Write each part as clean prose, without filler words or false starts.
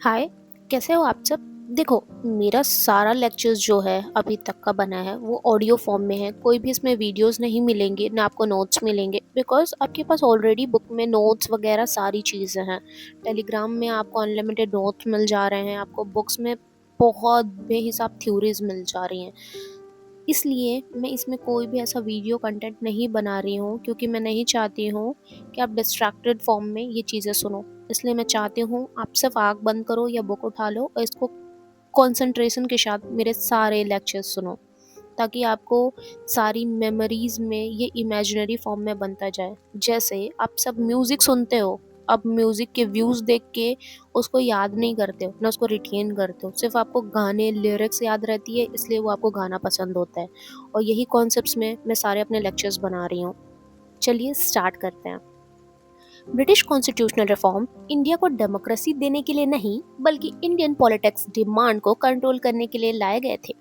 हाय। कैसे हो आप सब। देखो, मेरा सारा लेक्चर्स जो है अभी तक का बना है वो ऑडियो फॉर्म में है। कोई भी इसमें वीडियोस नहीं मिलेंगे, ना आपको नोट्स मिलेंगे, बिकॉज आपके पास ऑलरेडी बुक में नोट्स वगैरह सारी चीज़ें हैं। टेलीग्राम में आपको अनलिमिटेड नोट्स मिल जा रहे हैं, आपको बुक्स में बहुत बेहिसाब थ्योरीज मिल जा रही हैं। इसलिए मैं इसमें कोई भी ऐसा वीडियो कंटेंट नहीं बना रही हूँ, क्योंकि मैं नहीं चाहती हूँ कि आप डिस्ट्रैक्टेड फॉर्म में ये चीज़ें सुनो। इसलिए मैं चाहती हूँ आप सिर्फ आँख बंद करो या बुक उठा लो और इसको कंसंट्रेशन के साथ मेरे सारे लेक्चर्स सुनो, ताकि आपको सारी मेमोरीज में ये इमेजिनरी फॉर्म में बनता जाए। जैसे आप सब म्यूज़िक सुनते हो, अब म्यूज़िक के व्यूज़ देख के उसको याद नहीं करते हो, ना उसको रिटेन करते हो, सिर्फ आपको गाने लिरिक्स याद रहती है, इसलिए वो आपको गाना पसंद होता है। और यही कॉन्सेप्ट्स में मैं सारे अपने लेक्चर्स बना रही हूँ। चलिए स्टार्ट करते हैं। ब्रिटिश कॉन्स्टिट्यूशनल रिफॉर्म इंडिया को डेमोक्रेसी देने के लिए नहीं, बल्कि इंडियन पॉलिटिक्स डिमांड को कंट्रोल करने के लिए लाए गए थे।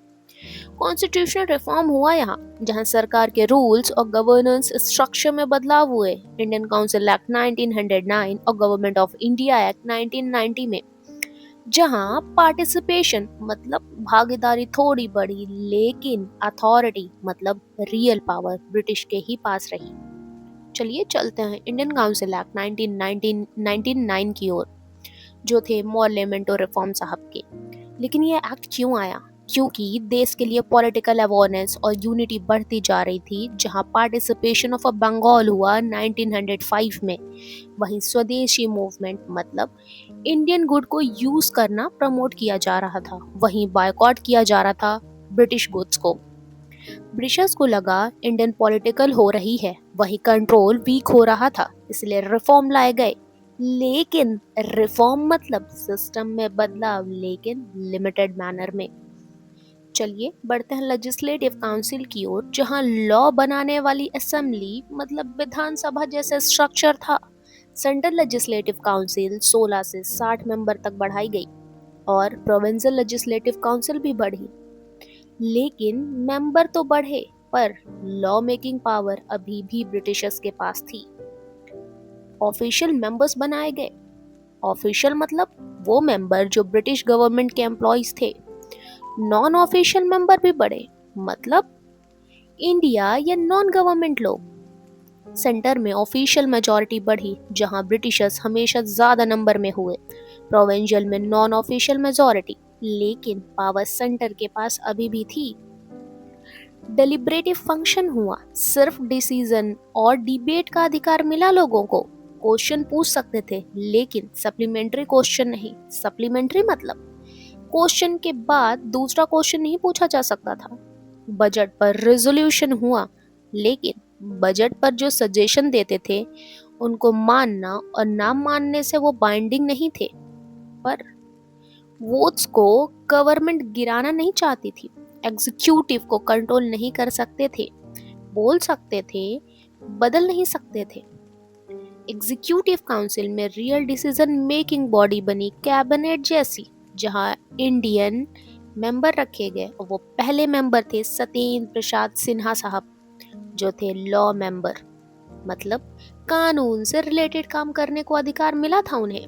कॉन्स्टिट्यूशनल रिफॉर्म हुआ यहाँ, जहाँ सरकार के रूल्स और गवर्नेंस स्ट्रक्चर में बदलाव हुए। इंडियन काउंसिल एक्ट 1909 और गवर्नमेंट ऑफ इंडिया एक्ट 1990 में, जहाँ पार्टिसिपेशन मतलब भागीदारी थोड़ी बढ़ी, लेकिन अथॉरिटी मतलब रियल पावर ब्रिटिश के ही पास रही। चलिए चलते हैं इंडियन काउंसिल एक्ट 1999 की ओर, जो थे मॉर्लेमेंटो रिफॉर्म साहब के। लेकिन ये एक्ट क्यों आया? क्योंकि देश के लिए पॉलिटिकल अवेयरनेस और यूनिटी बढ़ती जा रही थी। जहां पार्टिसिपेशन ऑफ अ बंगाल हुआ 1905 में, वहीं स्वदेशी मूवमेंट मतलब इंडियन गुड को यूज करना प्रमोट किया जा रहा था, वहीं बायकॉट किया जा रहा था ब्रिटिश गुड्स को। ब्रिटिशर्स को लगा इंडियन पॉलिटिकल हो रही है, वहीं कंट्रोल वीक हो रहा था, इसलिए रिफॉर्म लाए गए। लेकिन रिफॉर्म मतलब सिस्टम में बदलाव, लेकिन लिमिटेड मैनर में। चलिए बढ़ते हैं लेजिस्लेटिव काउंसिल की ओर, जहां लॉ बनाने वाली असेंबली मतलब विधानसभा जैसे स्ट्रक्चर था। सेंट्रल लेजिस्लेटिव काउंसिल 16 से 60 मेंबर तक बढ़ाई गई और प्रोविंशियल लेजिस्लेटिव काउंसिल भी बढ़ी। लेकिन मेंबर तो बढ़े, पर लॉ मेकिंग पावर अभी भी ब्रिटिशर्स के पास थी। ऑफिशियल मेंबर्स बनाए गए। ऑफिशियल मतलब वो मेंबर जो ब्रिटिश गवर्नमेंट के एम्प्लॉइज थे। नॉन ऑफिशियल मेंबर भी बढ़े, मतलब इंडिया या नॉन गवर्नमेंट लोग। सेंटर में ऑफिशियल मेजॉरिटी बढ़ी, जहां ब्रिटिशर्स हमेशा ज्यादा नंबर में हुए। प्रोविंशियल में नॉन ऑफिशियल मेजॉरिटी, लेकिन पावर सेंटर के पास अभी भी थी। डेलिब्रेटिव फंक्शन हुआ, सिर्फ डिसीजन और डिबेट का अधिकार मिला लोगों को। क्वेश्चन पूछ सकते थे, लेकिन सप्लीमेंट्री क्वेश्चन नहीं। सप्लीमेंट्री मतलब क्वेश्चन के बाद दूसरा क्वेश्चन नहीं पूछा जा सकता था। बजट पर रेजोल्यूशन हुआ, लेकिन बजट पर जो सजेशन देते थे उनको मानना और ना मानने से वो बाइंडिंग नहीं थे। पर वोट्स को गवर्नमेंट गिराना नहीं चाहती थी, एग्जीक्यूटिव को कंट्रोल नहीं कर सकते थे। बोल सकते थे, बदल नहीं सकते थे। एग्जीक्यूटिव काउंसिल में रियल डिसीजन मेकिंग बॉडी बनी कैबिनेट जैसी, जहां इंडियन मेंबर रखे गए। और वो पहले मेंबर थे सत्येंद्र प्रसाद सिन्हा साहब, जो थे लॉ मेंबर, मतलब कानून से रिलेटेड काम करने को अधिकार मिला था उन्हें।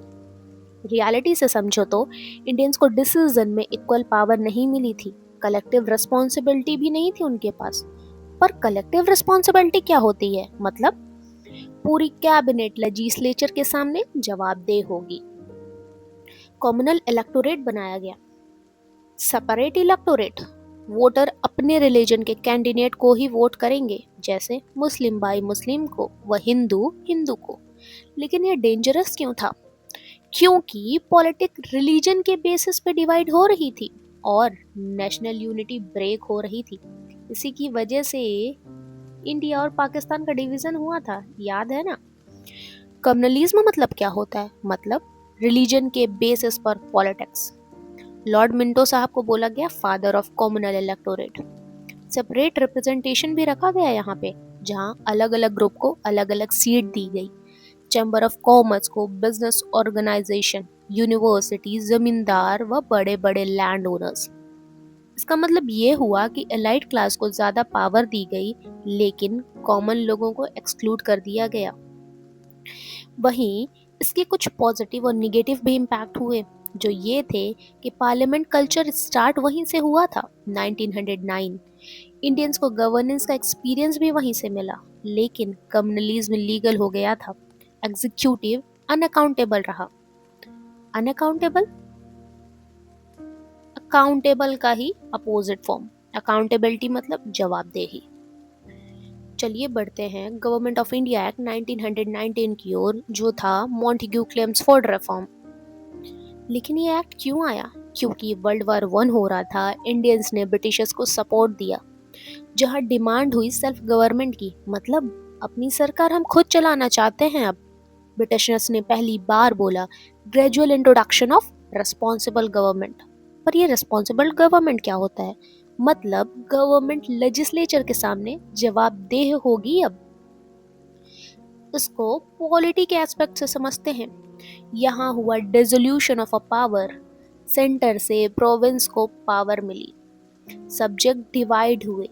रियलिटी से समझो तो इंडियंस को डिसीजन में इक्वल पावर नहीं मिली थी, कलेक्टिव रिस्पॉन्सिबिलिटी भी नहीं थी उनके पास। पर कलेक्टिव रिस्पॉन्सिबिलिटी क्या होती है? मतलब पूरी कैबिनेट लेजिस्लेचर के सामने जवाबदेह होगी। कॉमनल इलेक्टोरेट बनाया गया। सेपरेट इलेक्टोरेट, वोटर अपने रिलीजन के कैंडिडेट को ही वोट करेंगे, जैसे मुस्लिम भाई मुस्लिम को व हिंदू हिंदू को। लेकिन ये डेंजरस क्यों था? क्योंकि पॉलिटिक रिलीजन के बेसिस पे डिवाइड हो रही थी और नेशनल यूनिटी ब्रेक हो रही थी। इसी की वजह से इंडिया और पाकिस्तान का डिवीजन हुआ था, याद है ना? कम्युनलिज्म मतलब क्या होता है? मतलब रिलीजन के बेसिस पर पॉलिटिक्स। लॉर्ड मिंटो साहब को बोला गया father of communal electorate. Separate representation भी रखा गया यहाँ पे, जहाँ अलग अलग ग्रुप को अलग अलग सीट दी गई। चैम्बर ऑफ कॉमर्स को बिजनेस ऑर्गेनाइजेशन, यूनिवर्सिटी, जमींदार व बड़े बड़े लैंड ओनर्स। इसका मतलब ये हुआ कि एलाइट क्लास को ज्यादा पावर दी गई, लेकिन कॉमन लोगों को एक्सक्लूड कर दिया गया। वहीं इसके कुछ पॉजिटिव और निगेटिव भी इम्पैक्ट हुए। जो ये थे कि पार्लियामेंट कल्चर स्टार्ट वहीं से हुआ था 1909। इंडियंस को गवर्नेंस का एक्सपीरियंस भी वहीं से मिला, लेकिन कम्युनलिज्म लीगल हो गया था, एग्जीक्यूटिव अनअकाउंटेबल रहा। अनअकाउंटेबल, अकाउंटेबल का ही अपोजिट फॉर्म। अकाउंटेबिलिटी मतलब जवाबदेही। चलिए बढ़ते हैं गवर्नमेंट ऑफ इंडिया एक्ट 1919 की ओर, जो था मॉन्टेग्यू क्लेम्स फॉर रिफॉर्म। लेकिन ये एक्ट क्यों आया? क्योंकि वर्ल्ड वार 1 हो रहा था, इंडियंस ने ब्रिटिशर्स को सपोर्ट दिया। जहां डिमांड हुई सेल्फ गवर्नमेंट की, मतलब अपनी सरकार हम खुद चलाना चाहते हैं अब, ब्रिटिशर्स ने पहली बार बोला gradual introduction of responsible government. पर ये रिस्पॉन्सिबल गवर्नमेंट क्या होता है? मतलब गवर्नमेंट लेजिस्लेचर के सामने जवाबदेह होगी अब। इसको पॉलिटी के एस्पेक्ट से समझते हैं। यहाँ हुआ dissolution of a power, centre से प्रोविंस को पावर मिली, सब्जेक्ट डिवाइड हुए,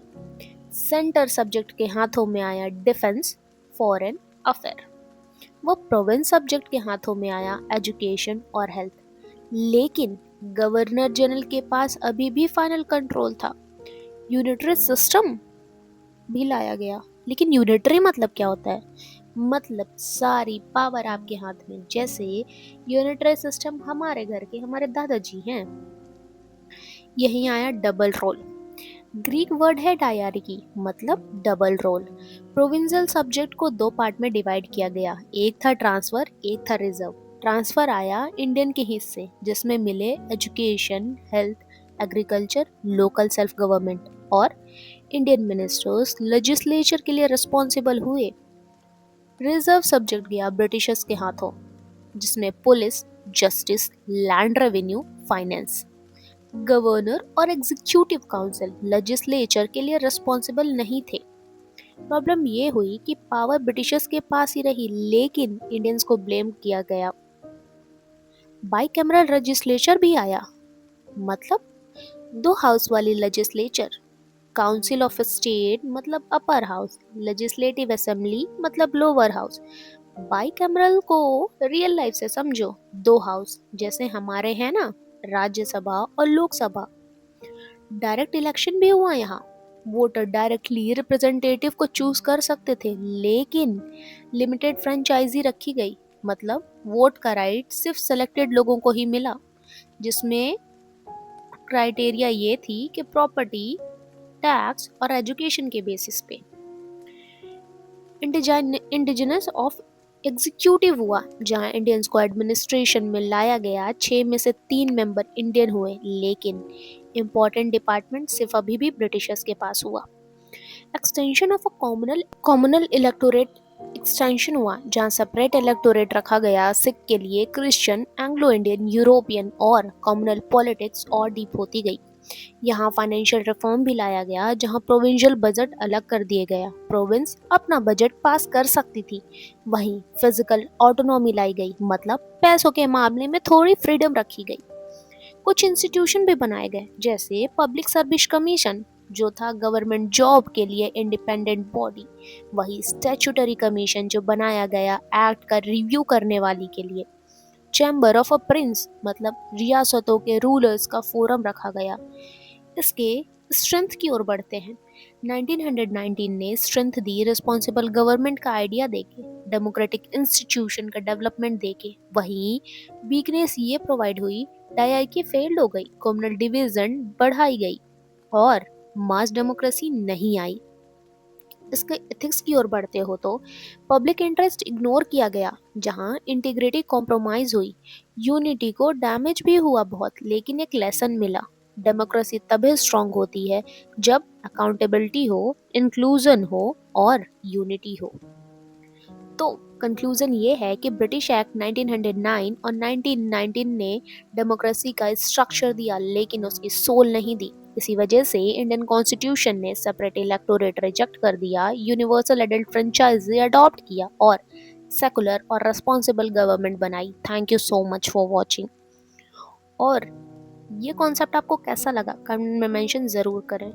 सेंटर सब्जेक्ट के हाथों में आया डिफेंस, फॉरेन अफेयर, वो प्रोविंस सब्जेक्ट के हाथों में आया एजुकेशन और हेल्थ। लेकिन गवर्नर जनरल के पास अभी भी फाइनल कंट्रोल था। यूनिटरी सिस्टम भी लाया गया। लेकिन यूनिटरी मतलब क्या होता है? मतलब सारी पावर आपके हाथ में। जैसे यूनिटरी सिस्टम हमारे घर के हमारे दादाजी हैं। यही आया डबल रोल। ग्रीक वर्ड है डायरकी, मतलब डबल रोल। प्रोविंशियल सब्जेक्ट को दो पार्ट में डिवाइड किया गया, एक था ट्रांसफर, एक था रिजर्व। ट्रांसफर आया इंडियन के हिस्से, जिसमें मिले education, health, agriculture, local self government, और इंडियन मिनिस्टर्स लेजिस्लेचर के लिए रिस्पॉन्सिबल हुए। रिजर्व सब्जेक्ट गया ब्रिटिशर्स के हाथों, जिसमें police, justice, land revenue, finance. Governor और एग्जीक्यूटिव काउंसिल लेजिस्लेचर के लिए रिस्पॉन्सिबल नहीं थे। प्रॉब्लम ये हुई कि पावर ब्रिटिशर्स के पास ही रही, लेकिन इंडियंस को ब्लेम किया गया। बाइकैमरल लेजिस्लेचर भी आया, मतलब दो हाउस वाली लेजिस्लेचर। काउंसिल ऑफ स्टेट मतलब अपर हाउस, लेजिस्लेटिव असेंबली मतलब लोअर हाउस। बाइकैमरल को रियल लाइफ से समझो, दो हाउस जैसे हमारे हैं ना, राज्यसभा और लोकसभा। डायरेक्ट इलेक्शन भी हुआ यहाँ, वोटर डायरेक्टली रिप्रेजेंटेटिव को चूज कर सकते थे, लेकिन लिमिटेड फ्रेंचाइजी रखी गई। मतलब वोट का राइट सिर्फ सेलेक्टेड लोगों को ही मिला, जिसमें क्राइटेरिया ये थी कि प्रॉपर्टी, टैक्स और एजुकेशन के बेसिस पे। इंडिजिनस ऑफ एग्जीक्यूटिव हुआ, जहां इंडियंस को एडमिनिस्ट्रेशन में लाया गया। 6 में से 3 मेंबर इंडियन हुए, लेकिन इंपॉर्टेंट डिपार्टमेंट सिर्फ अभी भी ब्रिटिशर्स के पास हुआ। Extension of a communal electorate extension हुआ, जहां सेपरेट इलेक्टोरेट रखा गया सिख के लिए, क्रिश्चियन, एंग्लो इंडियन, यूरोपियन, और कॉमनल पॉलिटिक्स और डीप होती गई। यहाँ फाइनेंशियल रिफॉर्म भी लाया गया, जहाँ प्रोविंशियल बजट अलग कर दिए गया। प्रोविंस अपना बजट पास कर सकती थी, वहीं फिजिकल ऑटोनॉमी लाई गई, मतलब पैसों के मामले में थोड़ी फ्रीडम रखी गई। कुछ इंस्टीट्यूशन भी बनाए गए, जैसे पब्लिक सर्विस कमीशन, जो था गवर्नमेंट जॉब के लिए इंडिपेंडेंट बॉडी। वही स्टैट्यूटरी कमीशन, जो बनाया गया एक्ट का रिव्यू करने वाली के लिए। चैम्बर ऑफ अ प्रिंस, मतलब रियासतों के रूलर्स का फोरम रखा गया। इसके स्ट्रेंथ की ओर बढ़ते हैं। 1919 ने स्ट्रेंथ दी रिस्पॉन्सिबल गवर्नमेंट का आइडिया देके, डेमोक्रेटिक इंस्टीट्यूशन का डेवलपमेंट देके। वहीं वीकनेस ये प्रोवाइड हुई, डायरकी फेल्ड हो गई, कम्युनल डिवीजन बढ़ाई गई, और मास डेमोक्रेसी नहीं आई। इसके एथिक्स की ओर बढ़ते हो तो पब्लिक इंटरेस्ट इग्नोर किया गया, जहां इंटीग्रिटी कॉम्प्रोमाइज हुई। यूनिटी को डैमेज भी हुआ बहुत, लेकिन एक लेसन मिला। डेमोक्रेसी तभी स्ट्रांग होती है जब अकाउंटेबिलिटी हो, इंक्लूजन हो, और यूनिटी हो। तो कंक्लूजन ये है कि ब्रिटिश एक्ट 1909 और 1919 ने डेमोक्रेसी का स्ट्रक्चर दिया, लेकिन उसकी सोल नहीं दी। इसी वजह से इंडियन कॉन्स्टिट्यूशन ने सेपरेट इलेक्टोरेट रिजेक्ट कर दिया, यूनिवर्सल एडल्ट फ्रेंचाइजी अडॉप्ट किया, और सेकुलर और रिस्पॉन्सिबल गवर्नमेंट बनाई। Thank you so much for watching. और ये कॉन्सेप्ट आपको कैसा लगा, कमेंट में मेंशन ज़रूर करें।